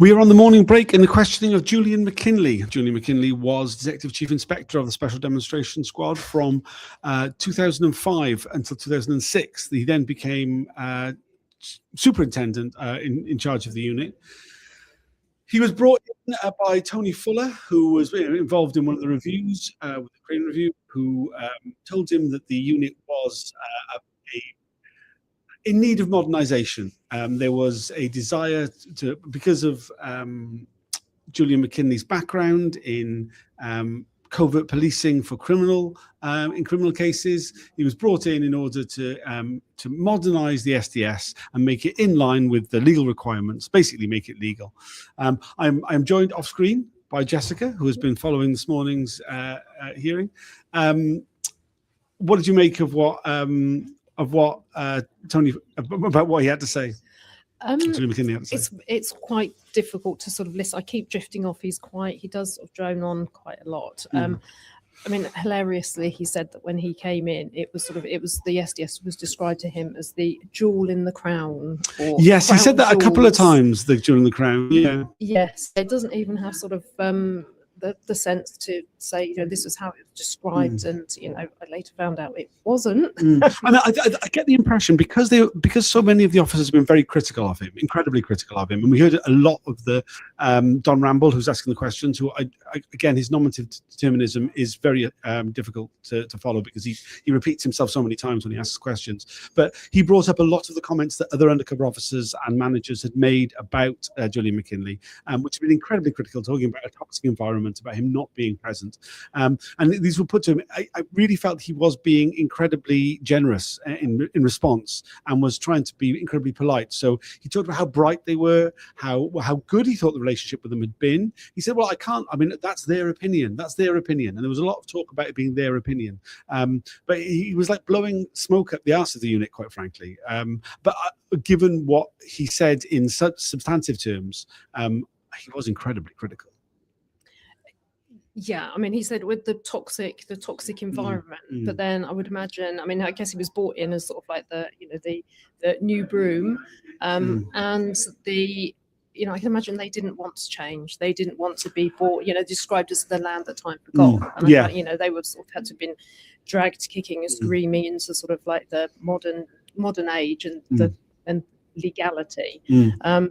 We are on the morning break in the questioning of Julian McKinney. Julian McKinney was Detective Chief Inspector of the Special Demonstration Squad from 2005 until 2006. He then became superintendent in charge of the unit. He was brought in by Tony Fuller, who was involved in one of the reviews, with the Crane Review, who told him that the unit was in need of modernisation. There was a desire to, because of Julian McKinney's background in covert policing for criminal cases. He was brought in order to modernise the SDS and make it in line with the legal requirements, basically make it legal. I'm joined off screen by Jessica, who has been following this morning's hearing. What did you make of what Tony, about what he had to say? It's quite difficult to sort of listen. I keep drifting off. He does sort of drone on quite a lot. I mean, hilariously, he said that when he came in, the SDS was described to him as the jewel in the crown. Yes, he said that a couple of times, the jewel in the crown. Yeah. Yes, it doesn't even have sort of the sense to say, you know, this is how it was described, and you know, I later found out it wasn't. And I get the impression because so many of the officers have been very critical of him, incredibly critical of him, and we heard a lot of the Don Ramble, who's asking the questions, who again, his normative determinism is very difficult to follow, because he repeats himself so many times when he asks questions. But he brought up a lot of the comments that other undercover officers and managers had made about Julian McKinney, which have been incredibly critical, talking about a toxic environment, about him not being present. And these were put to him. I really felt he was being incredibly generous in response, and was trying to be incredibly polite. So he talked about how bright they were, how good he thought the relationship with them had been. He said, well, that's their opinion. That's their opinion. And there was a lot of talk about it being their opinion. But he was like blowing smoke up the arse of the unit, quite frankly. But given what he said in such substantive terms, he was incredibly critical. Yeah, I mean, he said with the toxic environment, but then I would imagine, I mean, I guess he was brought in as sort of like the new broom, and I can imagine they didn't want to change. They didn't want to be brought, described as the land that time forgot. And yeah, they would sort of had to have been dragged kicking and screaming into sort of like the modern age and legality.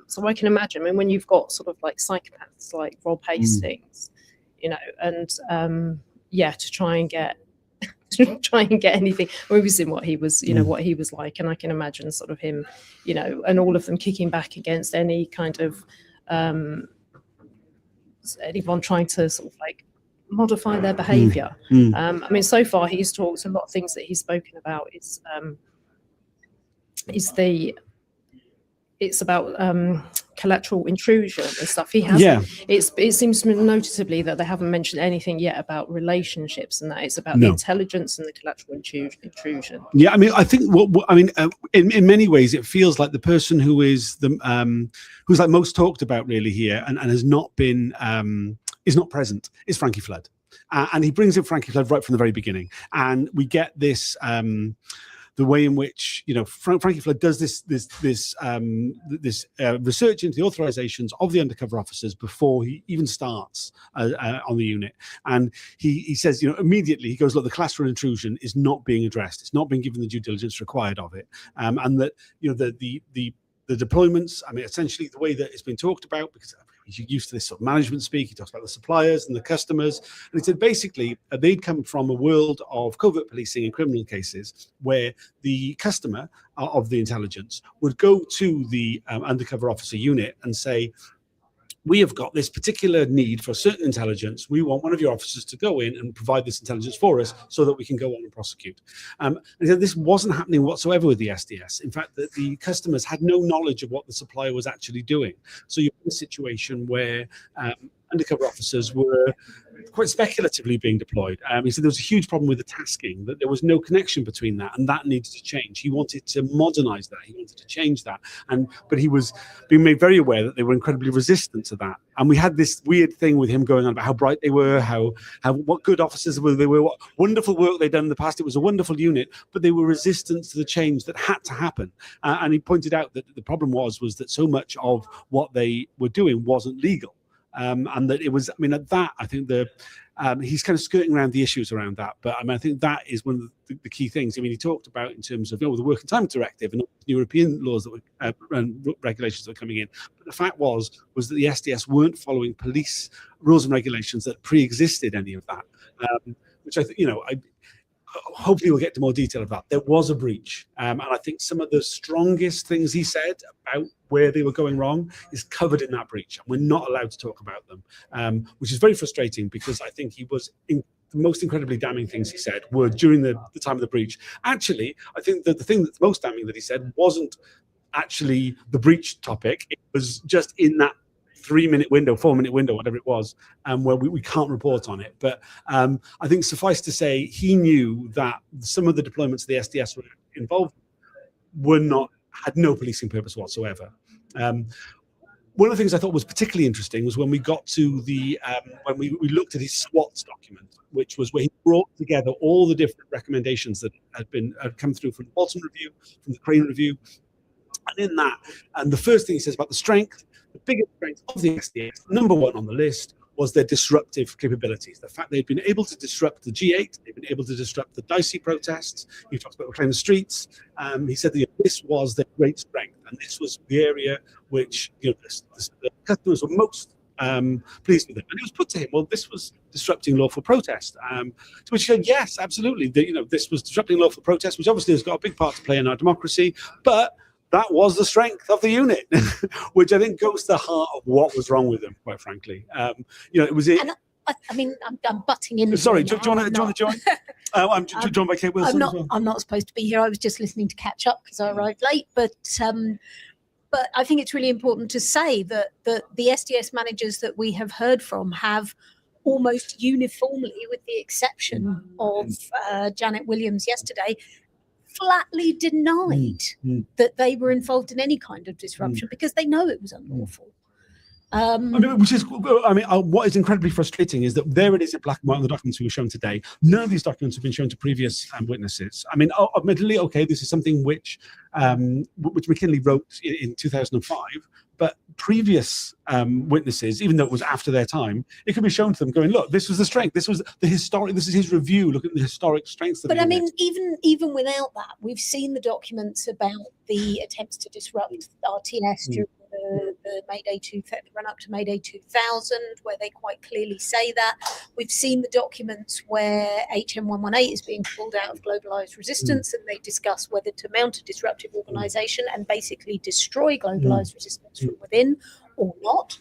So I can imagine, I mean, when you've got sort of like psychopaths like Rob Hastings, and to try and get anything. We've seen what he was, what he was like, and I can imagine sort of him, and all of them kicking back against any kind of anyone trying to sort of like modify their behaviour. I mean, so far he's talked, a lot of things that he's spoken about it's about collateral intrusion and stuff. He has. Yeah. It seems noticeably that they haven't mentioned anything yet about relationships, and that it's about the intelligence and the collateral intrusion. Yeah, I mean, I think in many ways it feels like the person who is who's like most talked about really here, and has not been is not present, is Frankie Flood, and he brings in Frankie Flood right from the very beginning, and we get this. The way in which Frankie Flood does this research into the authorizations of the undercover officers before he even starts on the unit, and he says, immediately he goes, look, the collateral intrusion is not being addressed. It's not being given the due diligence required of it, and that the deployments. I mean, essentially the way that it's been talked about, because he's used to this sort of management speak. He talks about the suppliers and the customers. And he said basically they'd come from a world of covert policing and criminal cases where the customer of the intelligence would go to the undercover officer unit and say, we have got this particular need for certain intelligence. We want one of your officers to go in and provide this intelligence for us so that we can go on and prosecute. And so this wasn't happening whatsoever with the SDS. In fact, the customers had no knowledge of what the supplier was actually doing. So you're in a situation where undercover officers were quite speculatively being deployed. He said there was a huge problem with the tasking, that there was no connection between that, and that needed to change. He wanted to modernize that. He wanted to change that. But he was being made very aware that they were incredibly resistant to that. And we had this weird thing with him going on about how bright they were, what good officers were they were, what wonderful work they'd done in the past. It was a wonderful unit, but they were resistant to the change that had to happen. And he pointed out that the problem was that so much of what they were doing wasn't legal. And that it was, at that, I think he's kind of skirting around the issues around that. But I think that is one of the key things. He talked about in terms of the Working Time Directive and European laws that were and regulations that were coming in. But the fact was that the SDS weren't following police rules and regulations that pre-existed any of that, which I think, hopefully we'll get to more detail of that. There was a breach. And I think some of the strongest things he said about where they were going wrong is covered in that breach. And we're not allowed to talk about them, which is very frustrating because I think he was the most incredibly damning things he said were during the time of the breach. Actually, I think that the thing that's most damning that he said wasn't actually the breach topic. It was just in that 3-minute window, 4-minute window, whatever it was, where we can't report on it. But I think suffice to say, he knew that some of the deployments the SDS were involved had no policing purpose whatsoever. One of the things I thought was particularly interesting was when we got to when we looked at his SWOT document, which was where he brought together all the different recommendations that had come through from the Bolton Review, from the Crane Review, and in that, and the first thing he says about the strength. The biggest strength of the SDS, number one on the list, was their disruptive capabilities. The fact they'd been able to disrupt the G8, they've been able to disrupt the dicey protests. He talks about Reclaim the Streets. He said that this was their great strength, and this was the area which the customers were most pleased with it. And it was put to him, well, this was disrupting lawful protest. To which he said, yes, absolutely. This was disrupting lawful protest, which obviously has got a big part to play in our democracy, but that was the strength of the unit, which I think goes to the heart of what was wrong with them, quite frankly. It was it. And I'm butting in. Sorry, do you want to join? I'm joined by Kate Wilson. I'm not supposed to be here. I was just listening to catch up because I arrived late. But I think it's really important to say that the SDS managers that we have heard from have almost uniformly, with the exception of Janet Williams yesterday, flatly denied that they were involved in any kind of disruption because they know it was unlawful. What is incredibly frustrating is that there it is in black and white on the documents we were shown today. None of these documents have been shown to previous witnesses. Admittedly, okay, this is something which McKinley wrote in 2005, but previous witnesses, even though it was after their time, it could be shown to them going, look, this was the strength, this was the historic, this is his review, look at the historic strengths. But even without that, we've seen the documents about the attempts to disrupt RTS during the Mayday run up to Mayday 2000, where they quite clearly say that. We've seen the documents where HM118 is being pulled out of globalized resistance, and they discuss whether to mount a disruptive organization and basically destroy globalized resistance from within or not.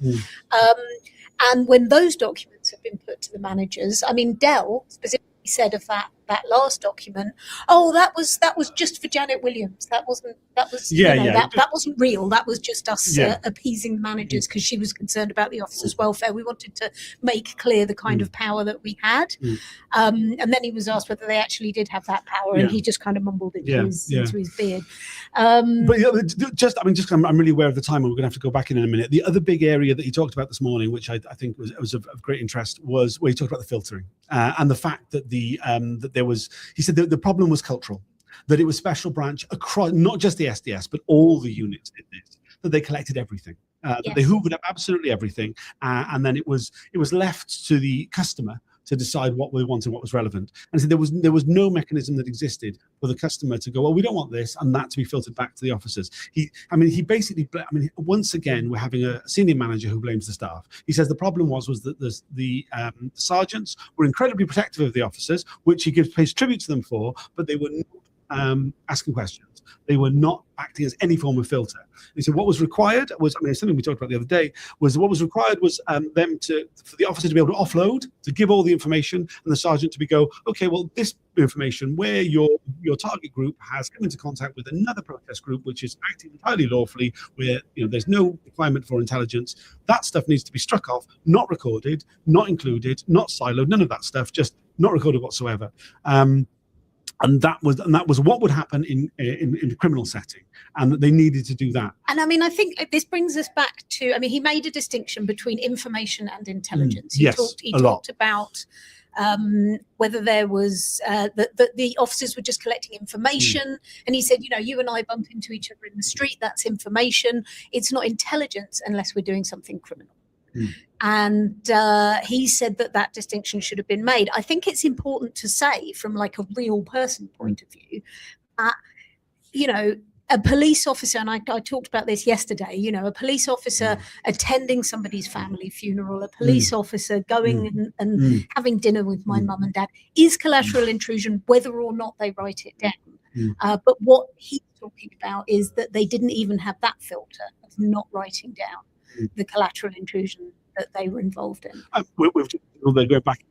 And when those documents have been put to the managers, Dell specifically said of that last document, that was just for Janet Williams. That wasn't real. That was just us appeasing the managers because she was concerned about the officers' welfare. We wanted to make clear the kind of power that we had. And then he was asked whether they actually did have that power, and he just kind of mumbled into his beard. I'm really aware of the time, and we're going to have to go back in a minute. The other big area that he talked about this morning, which I think was of great interest, was where he talked about the filtering and the fact that that there was. He said that the problem was cultural, that it was special branch across not just the SDS but all the units did this, that they collected everything, that they hoovered up absolutely everything, and then it was left to the customer to decide what we wanted, what was relevant. And so there was no mechanism that existed for the customer to go, well, we don't want this, and that to be filtered back to the officers. Once again, we're having a senior manager who blames the staff. He says the problem was that the sergeants were incredibly protective of the officers, which he pays tribute to them for, but they were not asking questions. not. They were not acting as any form of filter. And so what was required was, I mean, something we talked about the other day, was what was required was for the officer to be able to offload, to give all the information, and the sergeant to go, okay, well, this information where your target group has come into contact with another protest group which is acting entirely lawfully, where there's no requirement for intelligence, that stuff needs to be struck off, not recorded, not included, not siloed, none of that stuff, just not recorded whatsoever. And that was what would happen in a criminal setting, and they needed to do that. And I mean, I think this brings us back to, I mean, he made a distinction between information and intelligence. He talked about whether there was the officers were just collecting information, and he said, you and I bump into each other in the street, that's information. It's not intelligence unless we're doing something criminal. And he said that distinction should have been made. I think it's important to say, from like a real person point of view, a police officer, and I talked about this yesterday, a police officer attending somebody's family funeral, a police officer going and having dinner with my mum and dad is collateral intrusion, whether or not they write it down. But what he's talking about is that they didn't even have that filter of not writing down the collateral intrusion that they were involved in. We'll go back.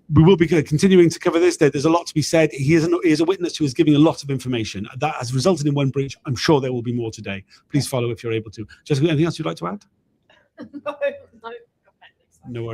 We will be continuing to cover this. There's a lot to be said. He is a witness who is giving a lot of information. That has resulted in one breach. I'm sure there will be more today. Please follow if you're able to. Jessica, anything else you'd like to add? No. No worries.